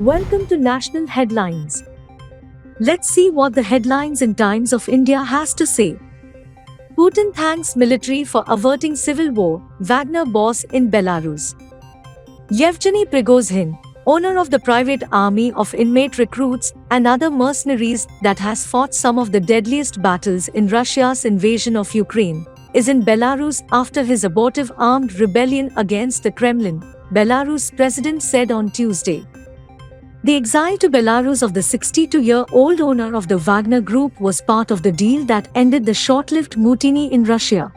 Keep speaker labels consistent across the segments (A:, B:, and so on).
A: Welcome to National Headlines. Let's see what the headlines in Times of India has to say. Putin thanks military for averting civil war, Wagner boss in Belarus. Yevgeny Prigozhin, owner of the private army of inmate recruits and other mercenaries that has fought some of the deadliest battles in Russia's invasion of Ukraine, is in Belarus after his abortive armed rebellion against the Kremlin, Belarus president said on Tuesday. The exile to Belarus of the 62-year-old owner of the Wagner Group was part of the deal that ended the short-lived mutiny in Russia.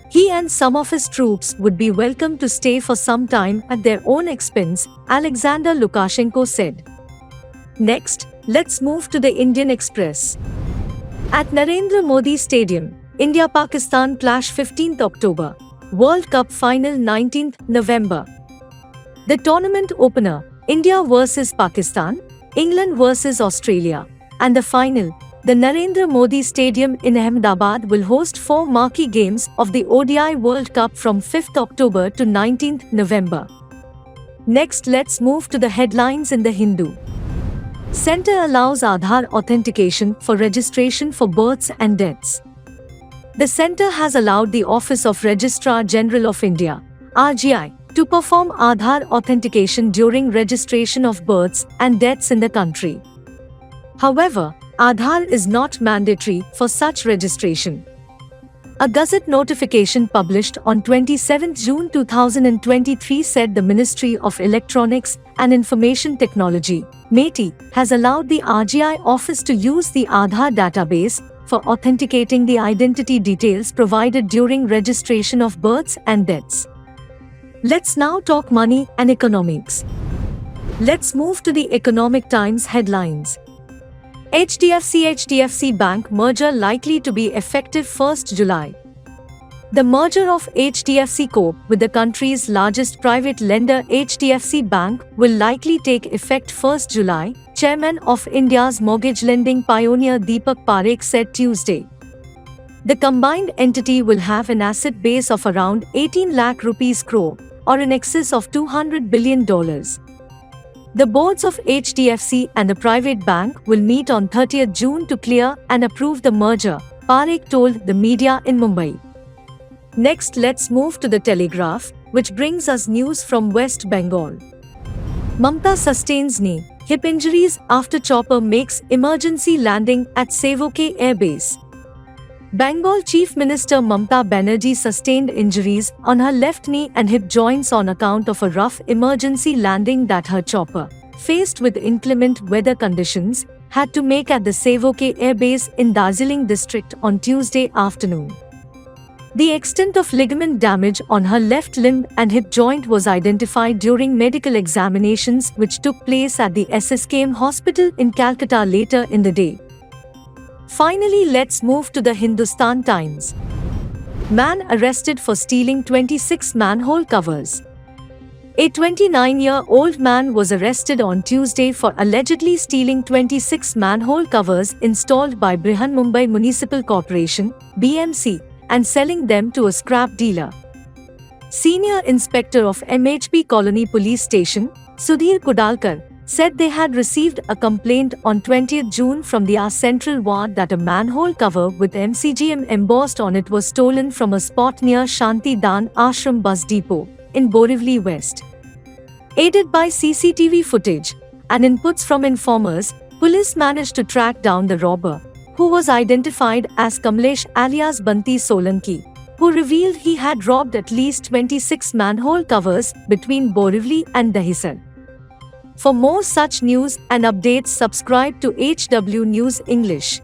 A: He and some of his troops would be welcome to stay for some time at their own expense, Alexander Lukashenko said. Next, let's move to the Indian Express. At Narendra Modi Stadium, India-Pakistan clash 15th October, World Cup final 19th November. The tournament opener, India vs Pakistan, England vs Australia, and the final, the Narendra Modi Stadium in Ahmedabad will host 4 marquee games of the ODI World Cup from 5th October to 19th November. Next, let's move to the headlines in the Hindu. Centre allows Aadhaar authentication for registration for births and deaths. The centre has allowed the Office of Registrar General of India, RGI, to perform Aadhaar authentication during registration of births and deaths in the country. However, Aadhaar is not mandatory for such registration. A Gazette notification published on 27 June 2023 said the Ministry of Electronics and Information Technology, METI, has allowed the RGI office to use the Aadhaar database for authenticating the identity details provided during registration of births and deaths. Let's now talk money and economics. Let's move to the Economic Times headlines. HDFC-HDFC Bank merger likely to be effective 1st July. The merger of HDFC Corp with the country's largest private lender HDFC Bank will likely take effect 1st July, Chairman of India's mortgage lending pioneer Deepak Parekh said Tuesday. The combined entity will have an asset base of around 18 lakh rupees crore, or in excess of $200 billion. The boards of HDFC and the private bank will meet on 30th June to clear and approve the merger, Parekh told the media in Mumbai. Next, let's move to the Telegraph, which brings us news from West Bengal. Mamta sustains knee, hip injuries after chopper makes emergency landing at Sevoke Air Base. Bengal Chief Minister Mamta Banerjee sustained injuries on her left knee and hip joints on account of a rough emergency landing that her chopper, faced with inclement weather conditions, had to make at the Sevoke Air Base in Darjeeling district on Tuesday afternoon. The extent of ligament damage on her left limb and hip joint was identified during medical examinations which took place at the SSKM hospital in Calcutta later in the day. Finally, let's move to the Hindustan Times. Man arrested for stealing 26 manhole covers. A 29-year-old man was arrested on Tuesday for allegedly stealing 26 manhole covers installed by Brihan Mumbai Municipal Corporation (BMC) and selling them to a scrap dealer. Senior Inspector of MHP Colony Police Station, Sudhir Kudalkar, said they had received a complaint on 20th June from the R Central Ward that a manhole cover with MCGM embossed on it was stolen from a spot near Shanti Dan Ashram Bus Depot in Borivali West. Aided by CCTV footage and inputs from informers, police managed to track down the robber, who was identified as Kamlesh alias Banti Solanki, who revealed he had robbed at least 26 manhole covers between Borivali and Dahisar. For more such news and updates, subscribe to HW News English.